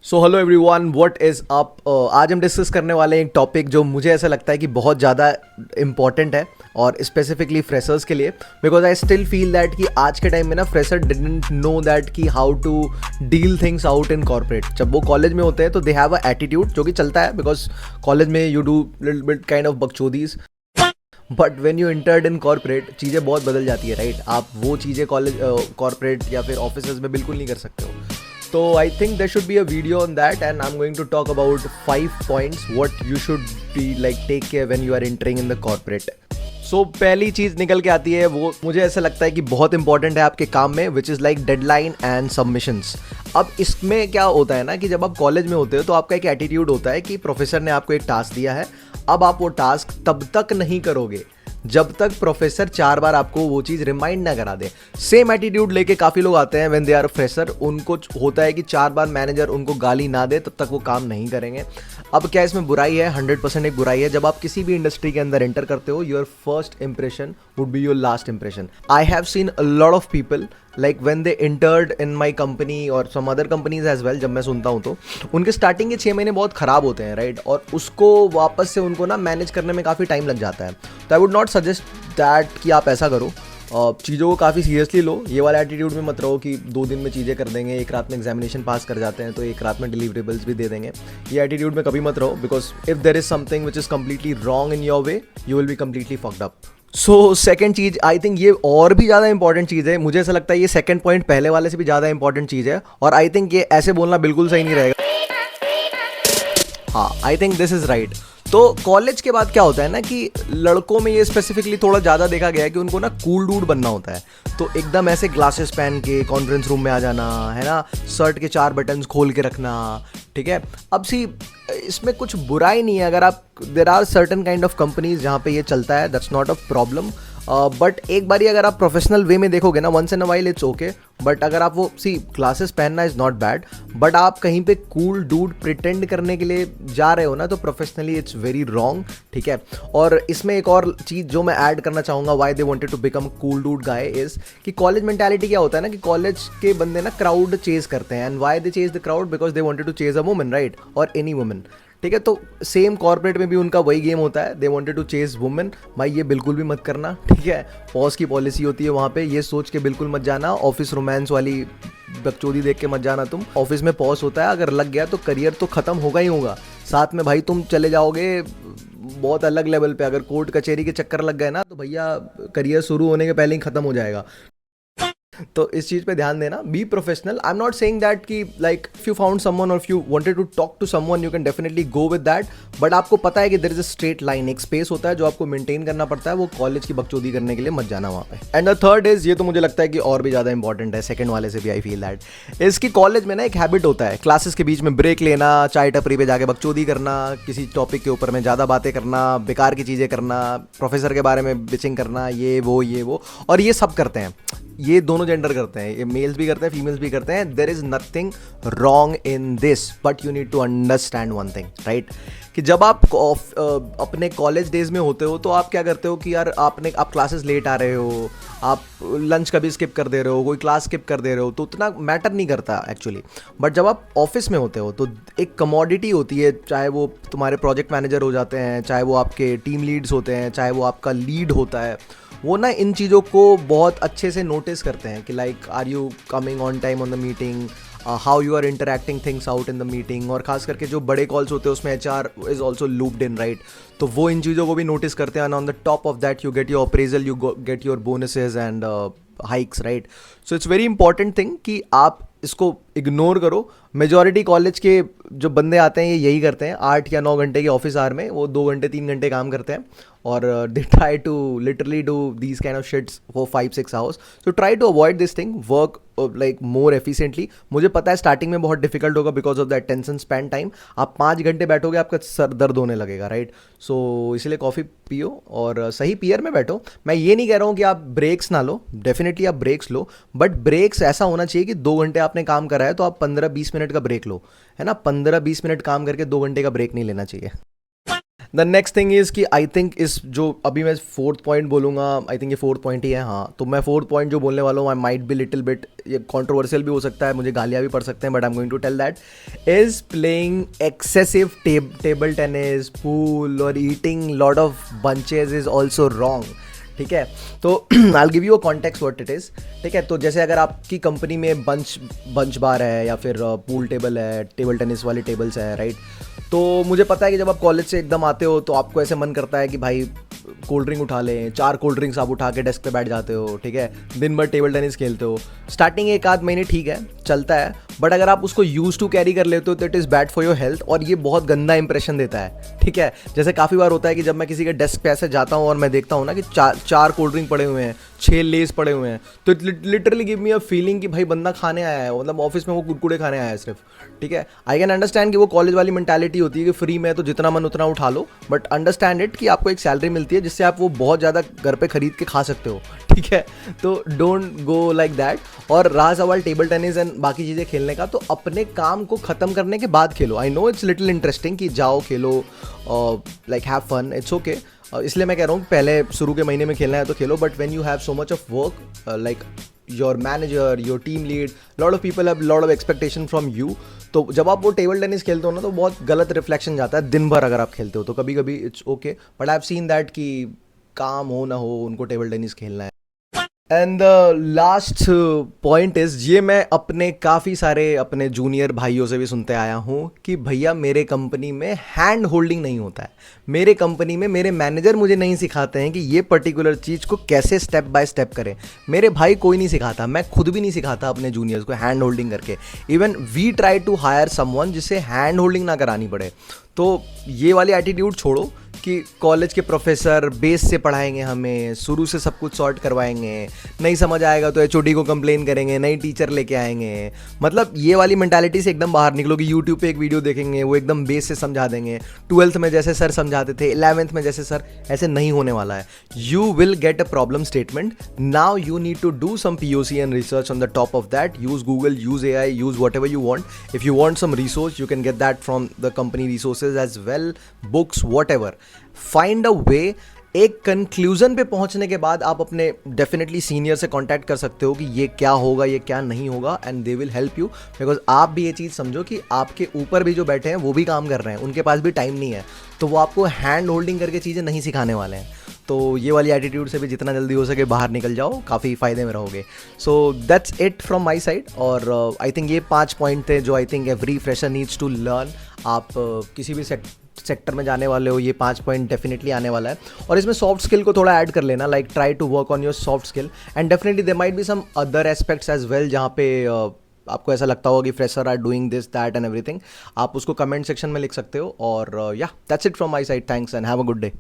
So hello everyone, what is up. आज हम discuss करने वाले हैं एक टॉपिक जो मुझे ऐसा लगता है कि बहुत ज़्यादा इम्पॉर्टेंट है और स्पेसिफिकली फ्रेशर्स के लिए, because I still feel that कि आज के टाइम में ना फ्रेशर डिडंट नो दैट कि how to deal things out in corporate. जब वो कॉलेज में होते हैं तो दे हैव अ एटीट्यूड जो कि चलता है, बिकॉज कॉलेज में you do little bit kind of बकचोदीज, but when you entered in corporate चीज़ें बहुत बदल जाती है, राइट। आप वो चीज़ें कॉलेज कॉर्पोरेट या फिर ऑफिस में बिल्कुल नहीं कर सकते हो। तो I think there should be a video on that and I am going to talk about 5 points what you should be like take care when you are entering in the corporate. So पहली चीज़ निकल के आती है, वो मुझे ऐसा लगता है कि बहुत इंपॉर्टेंट है आपके काम में, which is like deadline and submissions. अब इसमें क्या होता है ना कि जब आप कॉलेज में होते हो तो आपका एक एटीट्यूड होता है कि प्रोफेसर ने आपको एक टास्क दिया है, अब आप वो टास्क तब तक नहीं करोगे जब तक प्रोफेसर 4 बार आपको वो चीज़ रिमाइंड ना करा दे। सेम एटीट्यूड लेके काफ़ी लोग आते हैं व्हेन दे आर फ्रेशर। उनको होता है कि 4 बार मैनेजर उनको गाली ना दे तब तक वो काम नहीं करेंगे। अब क्या इसमें बुराई है? 100% एक बुराई है। जब आप किसी भी इंडस्ट्री के अंदर एंटर करते हो, your first impression would be your last impression. I have seen a lot of people like when they entered in my company और some other companies as well, जब मैं सुनता हूँ तो उनके स्टार्टिंग के 6 महीने बहुत ख़राब होते हैं, राइट। और उसको वापस से उनको ना मैनेज करने में काफ़ी टाइम लग जाता है। तो I would not suggest that कि आप ऐसा करो। चीज़ों को काफ़ी सीरियसली लो। ये वाला एटीट्यूड में मत रहो कि 2 दिन में चीज़ें कर देंगे, एक रात में एग्जामिनेशन पास कर जाते हैं तो एक रात में डिलीवरेबल्स भी दे देंगे। ये एटीट्यूड में कभी मत रहो, because if there is something which is completely wrong in your way, you will be completely fucked up. So second cheese, I think ये और भी ज़्यादा इंपॉर्टेंट चीज़ है। मुझे ऐसा लगता है ये सेकेंड पॉइंट पहले वाले से भी ज़्यादा इंपॉर्टेंट चीज़ है, और आई थिंक ये ऐसे बोलना बिल्कुल सही नहीं रहेगा। हाँ, I think this is right. तो कॉलेज के बाद क्या होता है ना कि लड़कों में ये स्पेसिफिकली थोड़ा ज़्यादा देखा गया है कि उनको ना कूल डूड बनना होता है। तो एकदम ऐसे ग्लासेस पहन के कॉन्फ्रेंस रूम में आ जाना है ना, शर्ट के 4 बटन्स खोल के रखना, ठीक है। अब सी इसमें कुछ बुराई नहीं है अगर आप, there are certain kind of companies जहाँ पे ये चलता है, that's not a problem. But एक बारी अगर आप प्रोफेशनल वे में देखोगे ना, once in a while it's okay. But अगर आप वो ग्लासेस पहनना इज़ नॉट बैड, बट आप कहीं पे कूल डूड प्रिटेंड करने के लिए जा रहे हो ना, तो प्रोफेशनली इट्स वेरी रॉन्ग, ठीक है। और इसमें एक और चीज़ जो मैं ऐड करना चाहूँगा, why they wanted to become cool dude guy is कि कॉलेज मेंटालिटी क्या होता है ना कि कॉलेज के बंदे ना क्राउड चेज करते हैं। And why they chase the crowd? Because they wanted to chase a woman, right, और एनी वुमन, ठीक है। तो सेम कॉर्पोरेट में भी उनका वही गेम होता है, they wanted to chase women. भाई ये बिल्कुल भी मत करना, ठीक है। पॉज की पॉलिसी होती है वहाँ पे, ये सोच के बिल्कुल मत जाना। ऑफिस रोमांस वाली बकचोदी देख के मत जाना तुम। ऑफिस में पॉज होता है, अगर लग गया तो करियर तो ख़त्म होगा ही होगा। साथ में भाई तुम चले जाओगे बहुत अलग लेवल पे। अगर कोर्ट कचहरी के चक्कर लग गए ना तो भैया करियर शुरू होने के पहले ही ख़त्म हो जाएगा। तो इस चीज़ पे ध्यान देना, be professional. I am not saying that कि like if you found someone और if you wanted to talk to someone you can definitely go with that, but आपको पता है कि there is a straight line, एक space होता है जो आपको मेंटेन करना पड़ता है। वो कॉलेज की बकचोदी करने के लिए मत जाना वहाँ पे। एंड द थर्ड इज, ये तो मुझे लगता है कि और भी ज़्यादा इंपॉर्टेंट है, सेकंड वाले से भी आई फील दैट, इसकी कॉलेज में ना एक हैबिट होता है क्लासेस के बीच में ब्रेक लेना, चाय टपरी पे जाके बकचोदी करना, किसी टॉपिक के ऊपर में ज़्यादा बातें करना, बेकार की चीज़ें करना, प्रोफेसर के बारे में बिचिंग करना, ये वो, और ये सब करते हैं। ये दोनों जेंडर करते हैं, ये मेल्स भी करते हैं, फीमेल्स भी करते हैं। There is nothing wrong in this, but you need to understand one thing, right, कि जब आप अपने कॉलेज डेज में होते हो तो आप क्या करते हो कि यार आप क्लासेस लेट आ रहे हो, आप लंच कभी स्किप कर दे रहे हो, कोई क्लास स्किप कर दे रहे हो, तो उतना मैटर नहीं करता एक्चुअली। बट जब आप ऑफिस में होते हो तो एक कमोडिटी होती है, चाहे वो तुम्हारे प्रोजेक्ट मैनेजर हो जाते हैं, चाहे वो आपके टीम लीड्स होते हैं, चाहे वो आपका लीड होता है, वो ना इन चीज़ों को बहुत अच्छे से नोटिस करते हैं कि like are you coming on time on the meeting, how you are interacting things out in the meeting. और खास करके जो बड़े कॉल्स होते हैं उसमें HR is also looped in, right. तो वो इन चीज़ों को भी नोटिस करते हैं। On the top of that you get your appraisal, you get your bonuses and hikes, right. So it's very important thing कि आप इसको इग्नोर करो। मेजॉरिटी कॉलेज के जो बंदे आते हैं ये यही करते हैं, 8 या 9 घंटे के ऑफिस आवर में वो 2 घंटे 3 घंटे काम करते हैं, और they try to literally do these kind of shits for 5-6 hours. So try to avoid this thing, work like more efficiently. मुझे पता है स्टार्टिंग में बहुत डिफिकल्ट होगा because of the attention span time. आप 5 घंटे बैठोगे आपका सर दर्द होने लगेगा, राइट। सो इसलिए कॉफ़ी पियो और सही पीयर में बैठो। मैं ये नहीं कह रहा हूँ कि आप ब्रेक्स ना लो, डेफिनेटली आप ब्रेक्स लो, बट ब्रेक्स ऐसा होना चाहिए कि 2 घंटे आपने काम करा है तो आप 15-20 मिनट का ब्रेक लो, है ना। 15-20 मिनट काम करके 2 घंटे का ब्रेक नहीं लेना चाहिए। द नेक्स्ट थिंग इज़ कि आई थिंक इस जो अभी मैं फोर्थ पॉइंट बोलूँगा, आई थिंक ये फोर्थ पॉइंट ही है, हाँ। तो मैं फोर्थ पॉइंट जो बोलने वाला हूँ, I might be little bit, ये कॉन्ट्रोवर्शियल भी हो सकता है, मुझे गालियाँ भी पड़ सकते हैं, but I am going to tell that is playing excessive table tennis, pool और eating lot of bunches is also wrong. ठीक है, तो I give you a context what it is. ठीक है, तो जैसे अगर आपकी कंपनी में बंच बार है या फिर पूल टेबल है, टेबल टेनिस वाली टेबल्स है, राइट। तो मुझे पता है कि जब आप कॉलेज से एकदम आते हो तो आपको ऐसे मन करता है कि भाई कोल्ड ड्रिंक उठा लें, 4 कोल्ड ड्रिंक्स आप उठा के डेस्क पे बैठ जाते हो। ठीक है, दिन भर टेबल टेनिस खेलते हो। स्टार्टिंग 1 आध महीने ठीक है, चलता है, बट अगर आप उसको यूज टू कैरी कर लेते हो तो it is bad for your health, और ये बहुत गंदा इंप्रेशन देता है। ठीक है, जैसे काफ़ी बार होता है कि जब मैं किसी के डेस्क पे ऐसे जाता हूँ और मैं देखता हूँ ना कि 4 कोल्ड ड्रिंक पड़े हुए हैं, 6 लेस पड़े हुए हैं, तो it literally give me a feeling कि भाई बंदा खाने आया है, मतलब ऑफिस में वो कुरकुरे खाने आया है सिर्फ। ठीक है, आई कैन अंडरस्टैंड कि वो कॉलेज वाली मेंटालिटी होती है कि फ्री में तो जितना मन उतना उठा लो, बट अंडरस्टैंड इट कि आपको एक सैलरी मिलती है जिससे आप वो बहुत ज़्यादा घर पे खरीद के खा सकते हो। ठीक है, तो डोंट गो लाइक दैट। और रहा सवाल टेबल टेनिस एंड बाकी चीज़ें खेलने का, तो अपने काम को ख़त्म करने के बाद खेलो। I know it's little interesting कि जाओ खेलो, like have fun, it's okay. इसलिए मैं कह रहा हूँ पहले शुरू के महीने में खेलना है तो खेलो, but when you have so much of work, like your manager, your team lead, lot of people have lot of expectation from you, तो जब आप वो टेबल टेनिस खेलते हो ना तो बहुत गलत रिफ्लेक्शन जाता है दिन भर। अगर आप खेलते हो तो कभी कभी it's okay, but I have seen that कि काम हो ना हो उनको टेबल टेनिस खेलना है। And the last point is, ये मैं अपने काफ़ी सारे अपने जूनियर भाइयों से भी सुनते आया हूँ कि भैया मेरे कंपनी में हैंड होल्डिंग नहीं होता है। मेरे कंपनी में मेरे मैनेजर मुझे नहीं सिखाते हैं कि ये पर्टिकुलर चीज़ को कैसे स्टेप बाय स्टेप करें। मेरे भाई कोई नहीं सिखाता, मैं खुद भी नहीं सिखाता अपने जूनियर्स को हैंड होल्डिंग करके। Even we try to hire someone जिससे हैंड होल्डिंग ना करानी पड़े। तो ये वाली एटीट्यूड छोड़ो कि कॉलेज के प्रोफेसर बेस से पढ़ाएंगे, हमें शुरू से सब कुछ सॉर्ट करवाएंगे, नहीं समझ आएगा तो एचओडी को कंप्लेन करेंगे, नई टीचर लेके आएंगे। मतलब ये वाली मेंटालिटी से एकदम बाहर निकलो कि यूट्यूब पे एक वीडियो देखेंगे, वो एकदम बेस से समझा देंगे। 12th में जैसे सर समझाते थे, 11th में जैसे सर, ऐसे नहीं होने वाला है। You will get a problem statement, now you need to do some POC and research on the top of that. Use Google, use AI, use whatever you want. If you want some resource you can get that from the company resources as well, books, whatever. Find a way. एक conclusion पे पहुंचने के बाद आप अपने definitely senior से contact कर सकते हो कि ये क्या होगा, ये क्या नहीं होगा, and they will help you. Because आप भी ये चीज़ समझो कि आपके ऊपर भी जो बैठे हैं वो भी काम कर रहे हैं, उनके पास भी टाइम नहीं है, तो वो आपको हैंड होल्डिंग करके चीज़ें नहीं सिखाने वाले हैं। तो ये वाली एटीट्यूड से भी जितना जल्दी हो सके बाहर निकल जाओ, काफ़ी फ़ायदे में रहोगे। So that's it from my side. और आई थिंक ये 5 पॉइंट थे जो I think every fresher needs to learn. आप किसी भी सेक्टर में जाने वाले हो, ये 5 पॉइंट डेफिनेटली आने वाला है। और इसमें सॉफ्ट स्किल को थोड़ा ऐड कर लेना, like try to work on your soft skill, and definitely there might be some other aspects as well जहाँ पे आपको ऐसा लगता होगा कि fresher are doing this that and everything. आप उसको कमेंट सेक्शन में लिख सकते हो। और या that's it from my side. Thanks and have a good day.